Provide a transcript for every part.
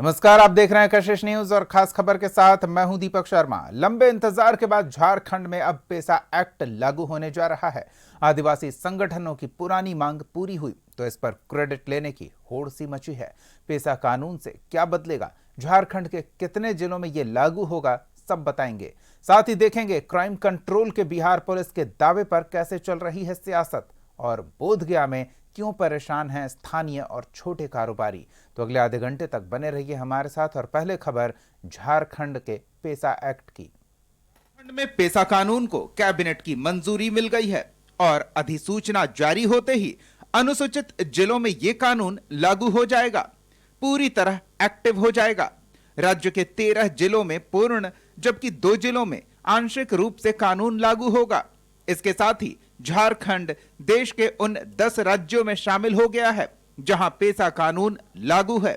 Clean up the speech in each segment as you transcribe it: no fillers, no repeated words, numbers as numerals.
नमस्कार, आप देख रहे हैं कशिश न्यूज और खास खबर के साथ मैं हूं दीपक शर्मा। लंबे इंतजार के बाद झारखंड में अब पेसा एक्ट लागू होने जा रहा है। आदिवासी संगठनों की पुरानी मांग पूरी हुई तो इस पर क्रेडिट लेने की होड़ सी मची है। पेसा कानून से क्या बदलेगा, झारखंड के कितने जिलों में ये लागू होगा, सब बताएंगे। साथ ही देखेंगे क्राइम कंट्रोल के बिहार पुलिस के दावे पर कैसे चल रही है सियासत और बोधगया में क्यों परेशान हैं स्थानीय और छोटे कारोबारी। तो अगले आधे घंटे तक बने रहिए हमारे साथ। और पहले खबर झारखंड के पेसा एक्ट की। झारखंड में पेसा कानून को कैबिनेट की मंजूरी मिल गई है और अधिसूचना जारी होते ही अनुसूचित जिलों में यह कानून लागू हो जाएगा, पूरी तरह एक्टिव हो जाएगा। राज्य के 13 जिलों में पूर्ण जबकि 2 जिलों में आंशिक रूप से कानून लागू होगा। इसके साथ ही झारखंड देश के उन 10 राज्यों में शामिल हो गया है जहां पेसा कानून लागू है।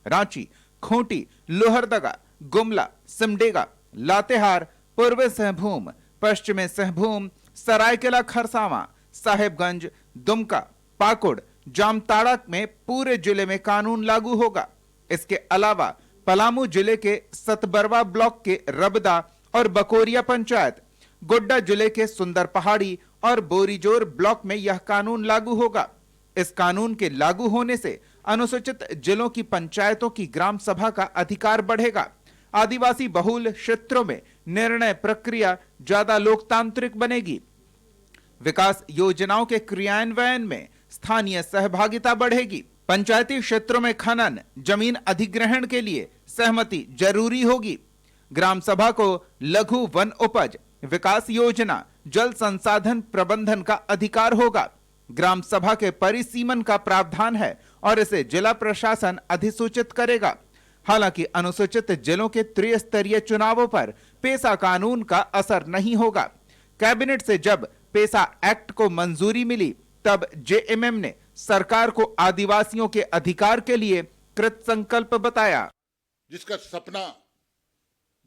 रांची, खूंटी, लोहरदगा, गुमला, सिमडेगा, लातेहार, पूर्वी सिंहभूम, पश्चिमी सिंहभूम, सरायकेला खरसावां, साहेबगंज, दुमका, पाकुड़, जामताड़ा में पूरे जिले में कानून लागू होगा। इसके अलावा पलामू जिले के सतबरवा ब्लॉक के रबदा और बकोरिया पंचायत, गोड्डा जिले के सुंदर पहाड़ी और बोरीजोर ब्लॉक में यह कानून लागू होगा। इस कानून के लागू होने से अनुसूचित जिलों की पंचायतों की ग्राम सभा का अधिकार बढ़ेगा। आदिवासी बहुल क्षेत्रों में निर्णय प्रक्रिया ज्यादा लोकतांत्रिक बनेगी। विकास योजनाओं के क्रियान्वयन में स्थानीय सहभागिता बढ़ेगी। पंचायती क्षेत्रों में खनन, जमीन अधिग्रहण के लिए सहमति जरूरी होगी। ग्राम सभा को लघु वन उपज विकास योजना, जल संसाधन प्रबंधन का अधिकार होगा। ग्राम सभा के परिसीमन का प्रावधान है और इसे जिला प्रशासन अधिसूचित करेगा। हालांकि अनुसूचित जिलों के त्रिस्तरीय चुनावों पर पेसा कानून का असर नहीं होगा। कैबिनेट से जब पेसा एक्ट को मंजूरी मिली तब जेएमएम ने सरकार को आदिवासियों के अधिकार के लिए कृत संकल्प बताया, जिसका सपना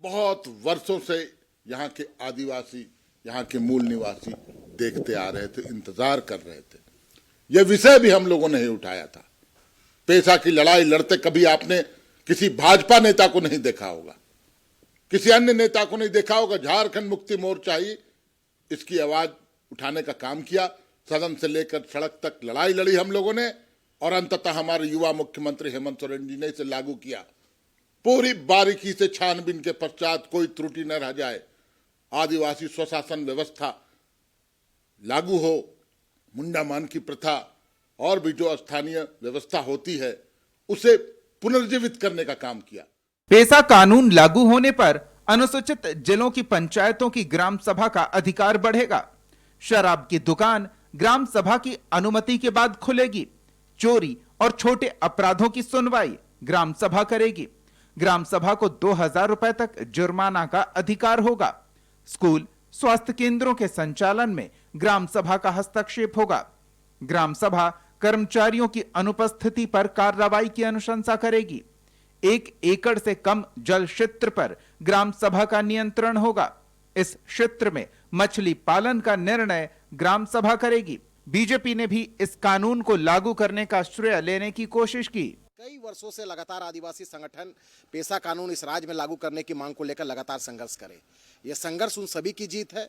बहुत वर्षों से यहाँ के आदिवासी, यहाँ के मूल निवासी देखते आ रहे थे, इंतजार कर रहे थे। यह विषय भी हम लोगों ने ही उठाया था। पेसा की लड़ाई लड़ते कभी आपने किसी भाजपा नेता को नहीं देखा होगा, किसी अन्य नेता को नहीं देखा होगा। झारखंड मुक्ति मोर्चा ही इसकी आवाज उठाने का काम किया। सदन से लेकर सड़क तक लड़ाई लड़ी हम लोगों ने और अंततः हमारे युवा मुख्यमंत्री हेमंत सोरेन जी ने इसे लागू किया। पूरी बारीकी से छानबीन के पश्चात कोई त्रुटि न रह जाए, आदिवासी स्वशासन व्यवस्था लागू हो, मुंडामान की प्रथा और भी जो स्थानीय व्यवस्था होती है उसे पुनर्जीवित करने का काम किया। पेसा कानून लागू होने पर अनुसूचित जिलों की पंचायतों की ग्राम सभा का अधिकार बढ़ेगा। शराब की दुकान ग्राम सभा की अनुमति के बाद खुलेगी। चोरी और छोटे अपराधों की सुनवाई ग्राम सभा करेगी। ग्राम सभा को 2000 रुपए तक जुर्माना का अधिकार होगा। स्कूल, स्वास्थ्य केंद्रों के संचालन में ग्राम सभा का हस्तक्षेप होगा। ग्राम सभा कर्मचारियों की अनुपस्थिति पर कार्रवाई की अनुशंसा करेगी। 1 एकड़ से कम जल क्षेत्र पर ग्राम सभा का नियंत्रण होगा। इस क्षेत्र में मछली पालन का निर्णय ग्राम सभा करेगी। बीजेपी ने भी इस कानून को लागू करने का श्रेय लेने की कोशिश की। कई वर्षों से लगातार आदिवासी संगठन पेसा कानून इस राज्य में लागू करने की मांग को लेकर लगातार संघर्ष करे। यह संघर्ष उन सभी की जीत है।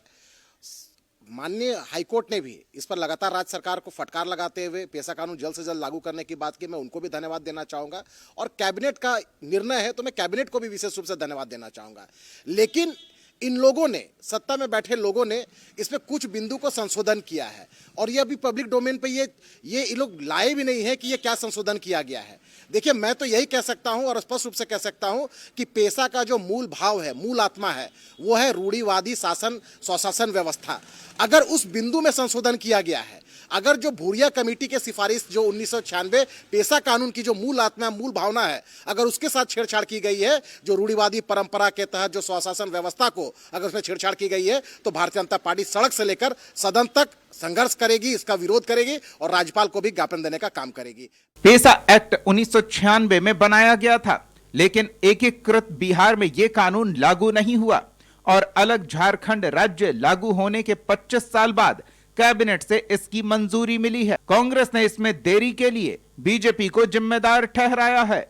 माननीय हाईकोर्ट ने भी इस पर लगातार राज्य सरकार को फटकार लगाते हुए पेसा कानून जल्द से जल्द लागू करने की बात की। मैं उनको भी धन्यवाद देना चाहूँगा और कैबिनेट का निर्णय है तो मैं कैबिनेट को भी विशेष रूप से धन्यवाद देना चाहूँगा। लेकिन इन लोगों ने, सत्ता में बैठे लोगों ने इसमें कुछ बिंदु को संशोधन किया है और ये अभी पब्लिक डोमेन पे ये लोग लाए भी नहीं है कि ये क्या संशोधन किया गया है। देखिए, मैं तो यही कह सकता हूं और स्पष्ट रूप से कह सकता हूं कि पेसा का जो मूल भाव है, मूल आत्मा है, वो है रूढ़िवादी शासन, स्वशासन व्यवस्था। अगर उस बिंदु में संशोधन किया गया है, अगर जो भूरिया कमेटी के सिफारिश जो 1996 पेसा कानून की जो मूल आत्मा, मूल भावना है, अगर उसके साथ छेड़छाड़ की गई है, जो रूढ़िवादी परंपरा के तहत जो स्वशासन व्यवस्था को अगर उसमें छेड़छाड़ की गई है, तो भारतीय जनता पार्टी सड़क से लेकर सदन तक संघर्ष करेगी, इसका विरोध करेगी और राज्यपाल को भी ज्ञापन देने का काम करेगी। पेसा एक्ट 1996 में बनाया गया था, लेकिन एकीकृत बिहार में यह कानून लागू नहीं हुआ और अलग झारखंड राज्य लागू होने के 25 साल बाद कैबिनेट से इसकी मंजूरी मिली है। कांग्रेस ने इसमें देरी के लिए बीजेपी को जिम्मेदार ठहराया है।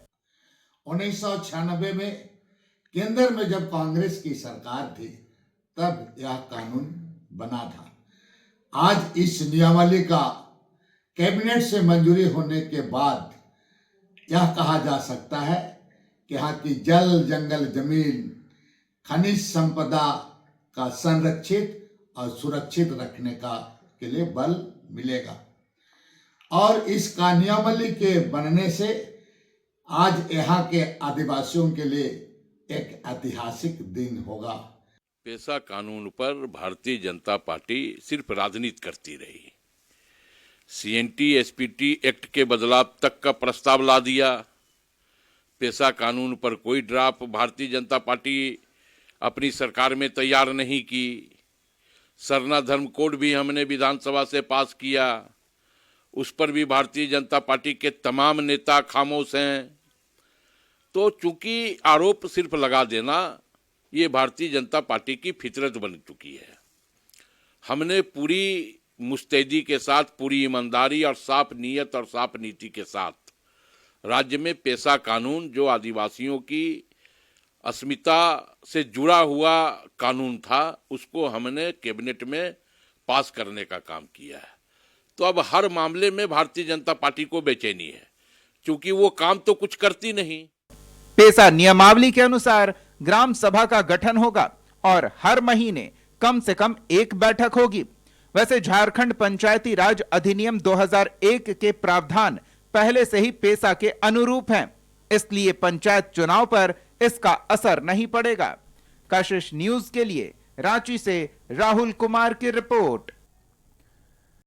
1996 में केंद्र में जब कांग्रेस की सरकार थी तब यह कानून बना था। आज इस नियमावली का कैबिनेट से मंजूरी होने के बाद यह कहा जा सकता है कि यहाँ की जल, जंगल, जमीन, खनिज संपदा का संरक्षित और सुरक्षित रखने का के लिए बल मिलेगा। और इस नियमावली के बनने से आज यहाँ के आदिवासियों के लिए एक ऐतिहासिक दिन होगा। पेशा कानून पर भारतीय जनता पार्टी सिर्फ राजनीति करती रही। सीएनटी एसपीटी एक्ट के बदलाव तक का प्रस्ताव ला दिया। पेशा कानून पर कोई ड्राफ्ट भारतीय जनता पार्टी अपनी सरकार में तैयार नहीं की। सरना धर्म कोड भी हमने विधानसभा से पास किया, उस पर भी भारतीय जनता पार्टी के तमाम नेता खामोश हैं। तो चूंकि आरोप सिर्फ लगा देना ये भारतीय जनता पार्टी की फितरत बन चुकी है। हमने पूरी मुस्तैदी के साथ, पूरी ईमानदारी और साफ नीयत और साफ नीति के साथ राज्य में पेशा कानून, जो आदिवासियों की अस्मिता से जुड़ा हुआ कानून था, उसको हमने कैबिनेट में पास करने का काम किया है। तो अब हर मामले में भारतीय जनता पार्टी को बेचैनी है, क्योंकि वो काम तो कुछ करती नहीं। पेशा नियमावली के अनुसार ग्राम सभा का गठन होगा और हर महीने कम से कम एक बैठक होगी। वैसे झारखंड पंचायती राज अधिनियम 2001 के प्रावधान पहले से ही पेशा के अनुरूप हैं, इसलिए पंचायत चुनाव पर इसका असर नहीं पड़ेगा। कशिश न्यूज के लिए रांची से राहुल कुमार की रिपोर्ट।